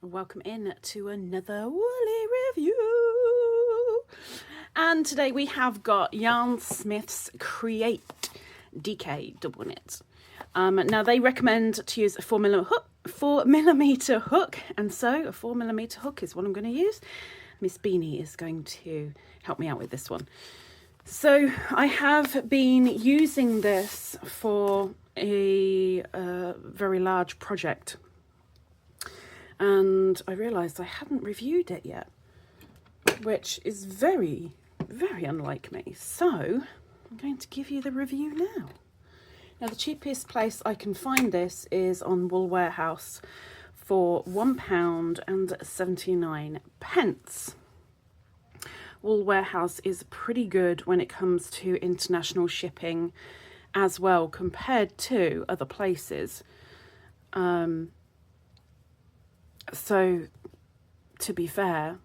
Welcome in to another woolly review. And today we have got Yarnsmiths Create DK double knit. Now they recommend to use a 4mm hook, and so a 4mm hook is what I'm going to use. Miss Beanie is going to help me out with this one. So I have been using this for a very large project, and I realised I hadn't reviewed it yet, which is very, very unlike me. So I'm going to give you the review now. Now the cheapest place I can find this is on Wool Warehouse for £1.79. Wool Warehouse is pretty good when it comes to international shipping as well, compared to other places. So to be fair,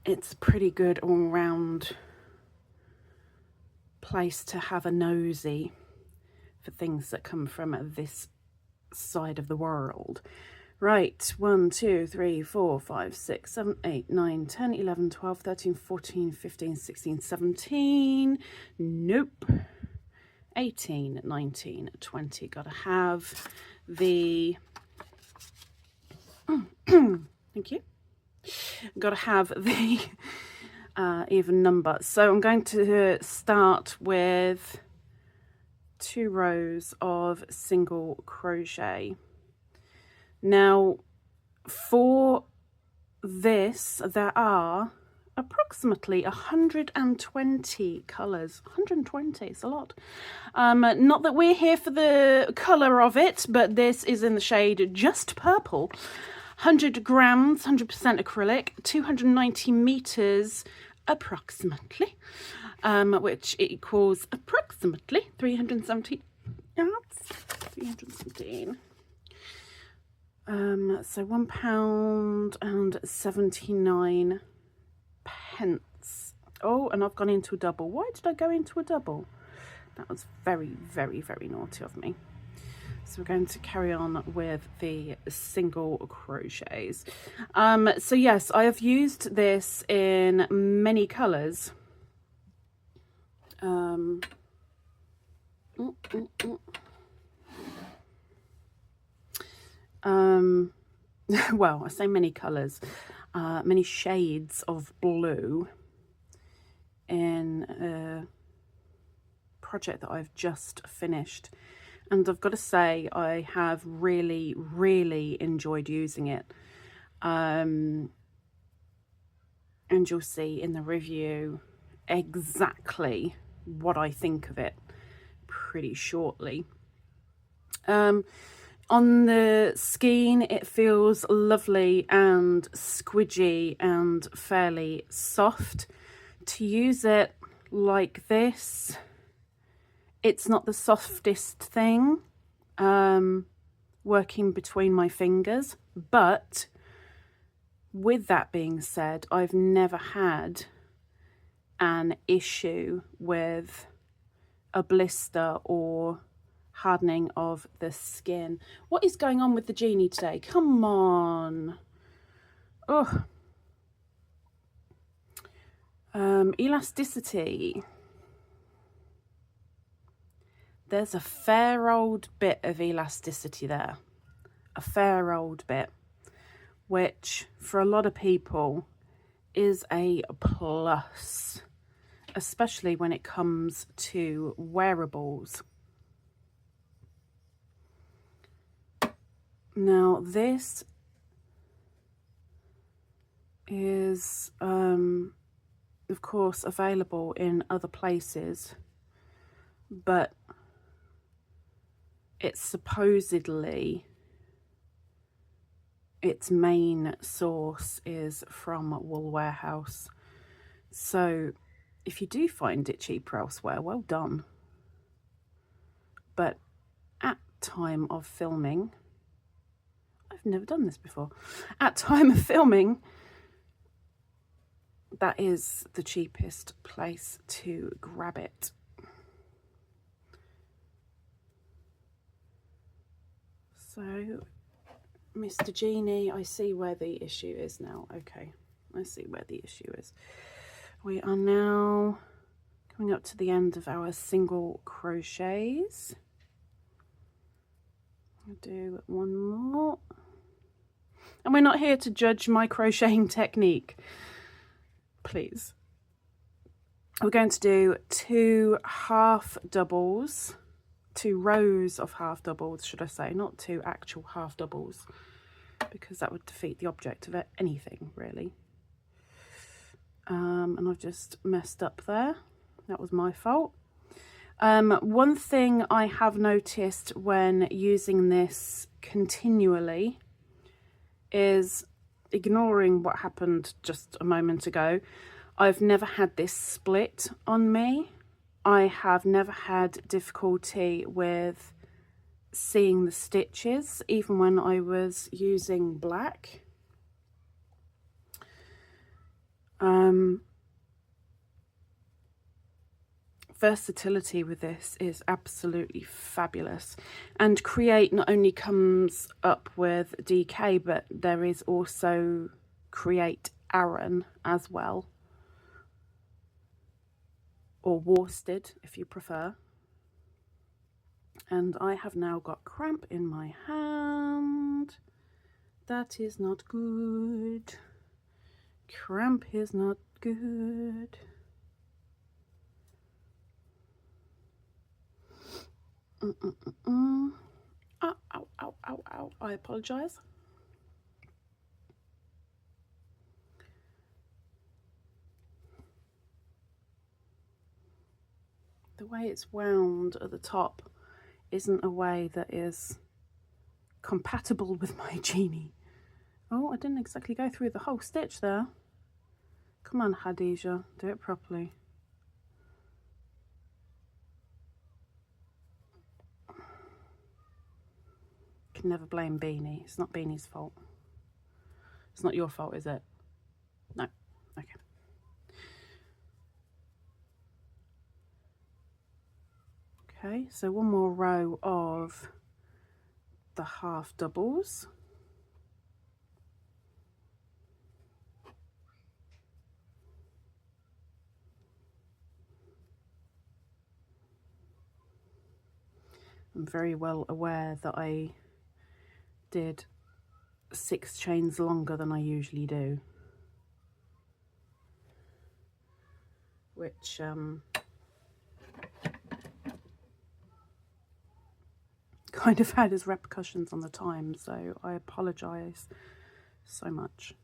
it's a pretty good all-round place to have a nosy for things that come from this side of the world. Right, 1, 2, 3, 4, 5, 6, 7, 8, 9, 10, 11, 12, 13, 14, 15, 16, 17. Nope. 18, 19, 20. Gotta have the... Thank you. Gotta have the even number. So I'm going to start with 2 rows of single crochet. Now for this there are approximately 120 colours. 120 is a lot. Not that we're here for the colour of it, but this is in the shade Just Purple. 100 grams, 100% acrylic, 290 meters approximately, which equals approximately 370 yards. 317. So £1.79. Oh, and I've gone into a double. Why did I go into a double? That was very, very, very naughty of me. So we're going to carry on with the single crochets. So yes, I have used this in many colours. Well, I say many colours, many shades of blue in a project that I've just finished. And I've got to say, I have really, really enjoyed using it. And you'll see in the review exactly what I think of it pretty shortly. On the skein, it feels lovely and squidgy and fairly soft. To use it like this, it's not the softest thing working between my fingers, but with that being said, I've never had an issue with a blister or hardening of the skin. What is going on with the genie today? Come on. Oh. Elasticity. There's a fair old bit of elasticity there. A fair old bit. Which, for a lot of people, is a plus. Especially when it comes to wearables. Now this is of course available in other places, but it's supposedly its main source is from Wool Warehouse. So if you do find it cheaper elsewhere, well done. But at time of filming, I've never done this before. At time of filming, that is the cheapest place to grab it. So Mr. Genie, I see where the issue is now. Okay, I see where the issue is. We are now coming up to the end of our single crochets. I'll do one more. And we're not here to judge my crocheting technique, please. We're going to do 2 half doubles, 2 rows of half doubles, should I say, not 2 actual half doubles, because that would defeat the object of anything, really. And I've just messed up there. That was my fault. One thing I have noticed when using this continually is, ignoring what happened just a moment ago, I've never had this split on me. I have never had difficulty with seeing the stitches, even when I was using black. Versatility with this is absolutely fabulous, and Create not only comes up with DK, but there is also Create Aran as well, or worsted if you prefer. And I have now got cramp in my hand. That is not good. Cramp is not good. Ow, ow, ow, ow, ow. I apologise. The way it's wound at the top isn't a way that is compatible with my genie. Oh, I didn't exactly go through the whole stitch there. Come on, Khadijah, do it properly. Can never blame Beanie. It's not Beanie's fault. It's not your fault, is it? No. Okay. Okay, so one more row of the half doubles. I'm very well aware that I did 6 chains longer than I usually do, which kind of had its repercussions on the time, so I apologise so much.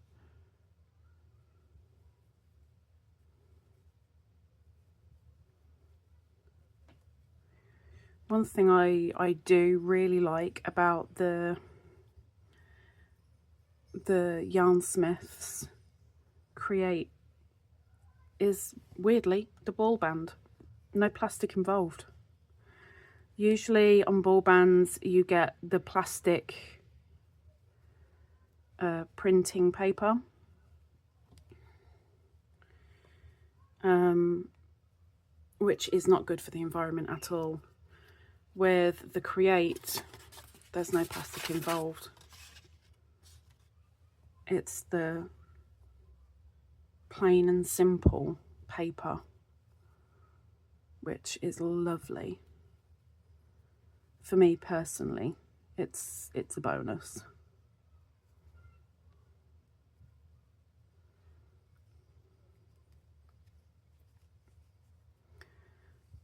One thing I do really like about the Yarnsmiths Create is, weirdly, the ball band. No plastic involved. Usually on ball bands you get the plastic printing paper, which is not good for the environment at all. With the Create, there's no plastic involved. It's the plain and simple paper, which is lovely. For me personally, it's a bonus.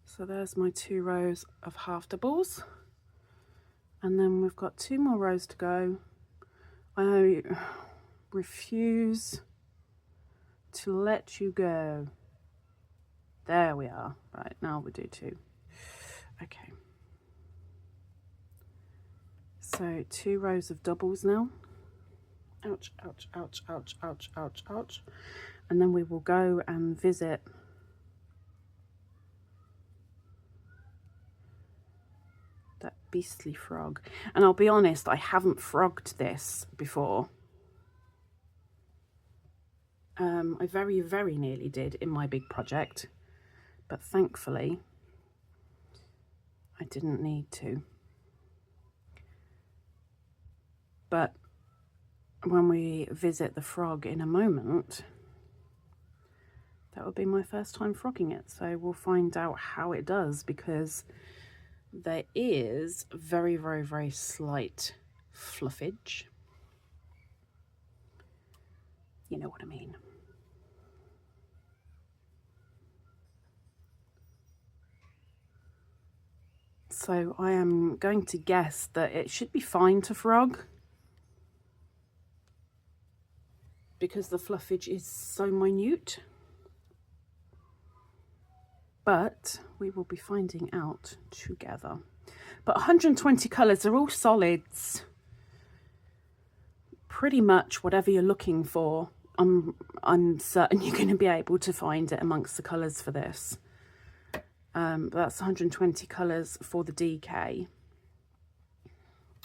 So there's my 2 rows of half doubles, and then we've got 2 more rows to go. I refuse to let you go. There we are. Right, now we do 2. Okay. So 2 rows of doubles now. Ouch, ouch, ouch, ouch, ouch, ouch, ouch. And then we will go and visit that beastly frog. And I'll be honest, I haven't frogged this before. I very, very nearly did in my big project, but thankfully I didn't need to. But when we visit the frog in a moment, that will be my first time frogging it. So we'll find out how it does, because there is very, very, very slight fluffage. You know what I mean. So I am going to guess that it should be fine to frog, because the fluffage is so minute. But we will be finding out together. But 120 colours are all solids. Pretty much whatever you're looking for, I'm certain you're going to be able to find it amongst the colours for this. But that's 120 colours for the DK.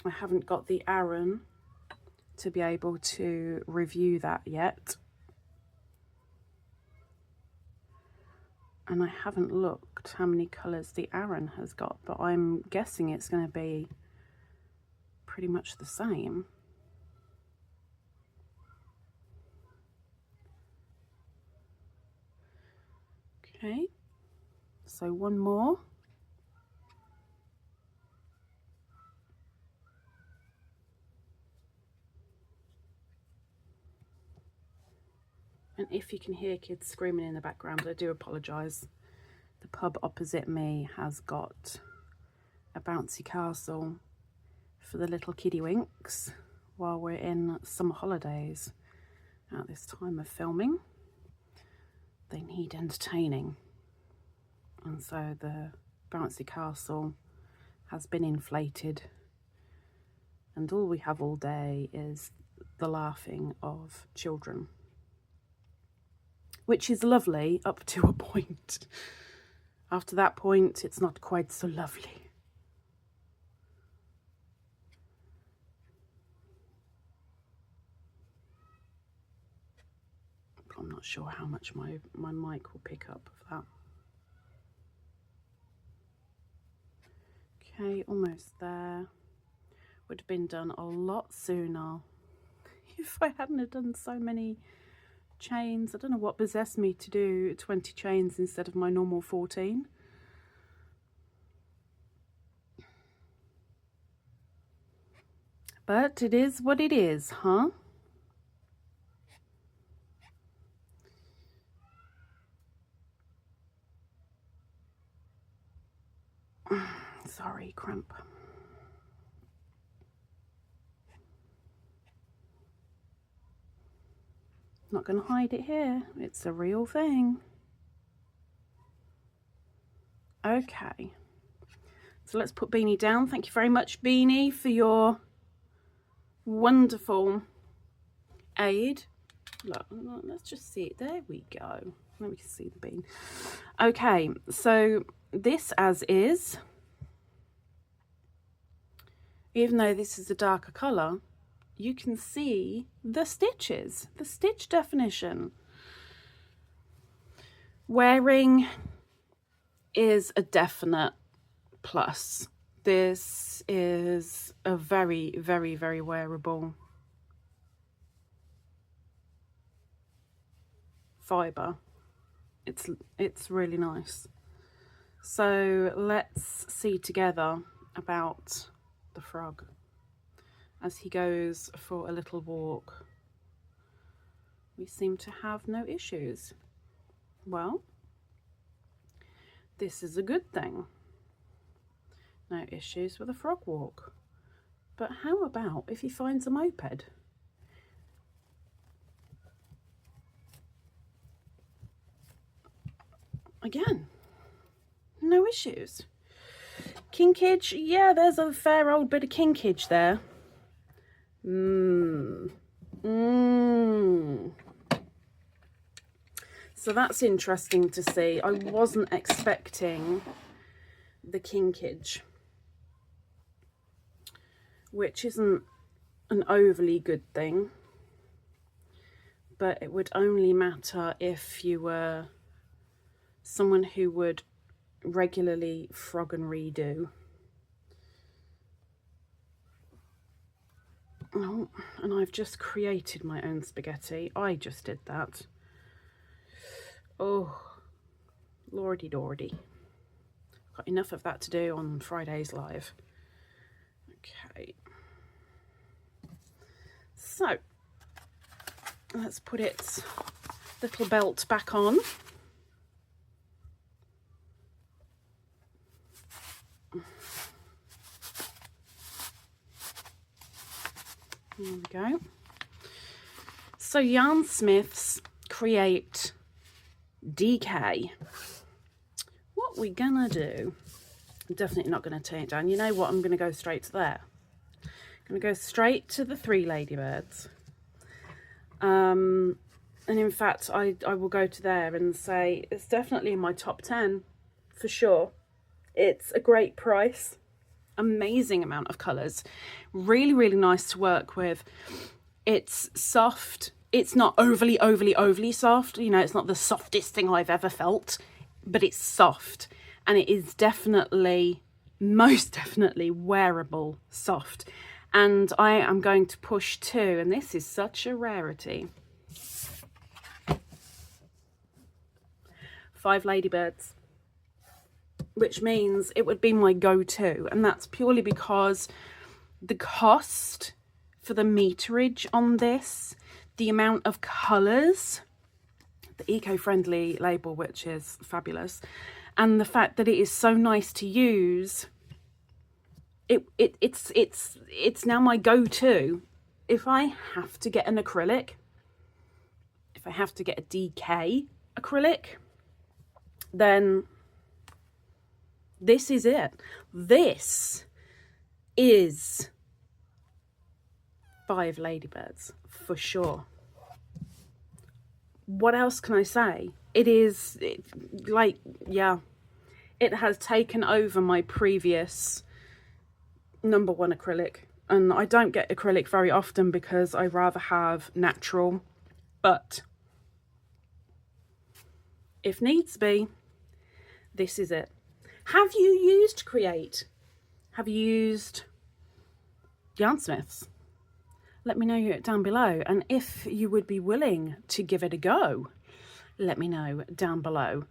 I haven't got the Aran to be able to review that yet. And I haven't looked how many colours the Aran has got, but I'm guessing it's going to be pretty much the same. Okay, so one more. And if you can hear kids screaming in the background, I do apologise. The pub opposite me has got a bouncy castle for the little kiddywinks while we're in summer holidays at this time of filming. They need entertaining, and so the bouncy castle has been inflated, and all we have all day is the laughing of children, which is lovely up to a point. After that point, it's not quite so lovely. I'm not sure how much my mic will pick up of that. Okay, almost there. Would have been done a lot sooner if I hadn't have done so many chains. I don't know what possessed me to do 20 chains instead of my normal 14. But it is what it is, huh? Sorry, cramp. Not going to hide it here. It's a real thing. Okay. So let's put Beanie down. Thank you very much, Beanie, for your wonderful aid. Look, let's just see it. There we go. Let me see the bean. Okay, so this as is, even though this is a darker colour, you can see the stitches, the stitch definition. Wearing is a definite plus. This is a very, very, very wearable fibre. It's really nice. So let's see together about the frog as he goes for a little walk. We seem to have no issues. Well, this is a good thing. No issues with a frog walk. But how about if he finds a moped? Again, no issues. Kinkage, yeah, there's a fair old bit of kinkage there. So that's interesting to see. I wasn't expecting the kinkage, which isn't an overly good thing, but it would only matter if you were someone who would regularly frog and redo. Oh, and I've just created my own spaghetti. I just did that. Oh, lordy dordy. Got enough of that to do on Friday's live. Okay. So, let's put its little belt back on. There we go. So Yarnsmiths Create DK. What we're gonna do, I'm definitely not gonna turn it down. You know what, I'm gonna go straight to there. I'm gonna go straight to the 3 ladybirds. And in fact, I will go to there and say it's definitely in my top 10 for sure. It's a great price. Amazing amount of colours, really nice to work with. It's soft, it's not overly soft, you know, it's not the softest thing I've ever felt, but it's soft, and it is definitely, most definitely wearable soft. And I am going to push 2, and this is such a rarity. 5 ladybirds, which means it would be my go-to, and that's purely because the cost for the meterage on this, the amount of colours, the eco-friendly label, which is fabulous, and the fact that it is so nice to use, it's now my go-to. If I have to get an acrylic, if I have to get a DK acrylic, then this is it. This is 5 ladybirds for sure. What else can I say? It has taken over my previous #1 acrylic, and I don't get acrylic very often because I rather have natural, but if needs be, this is it. Have you used Create? Have you used Yarnsmiths? Let me know down below, and if you would be willing to give it a go, let me know down below.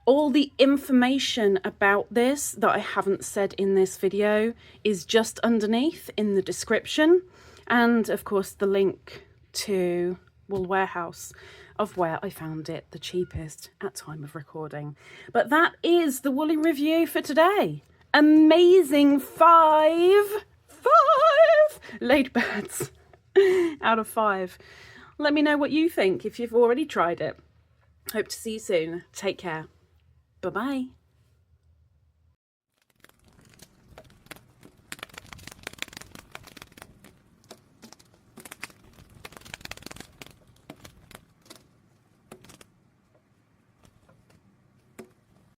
All the information about this that I haven't said in this video is just underneath in the description, and of course the link to Wool Warehouse of where I found it the cheapest at time of recording. But that is the woolly review for today. Amazing 5 ladybirds out of 5. Let me know what you think if you've already tried it. Hope to see you soon. Take care. Bye-bye.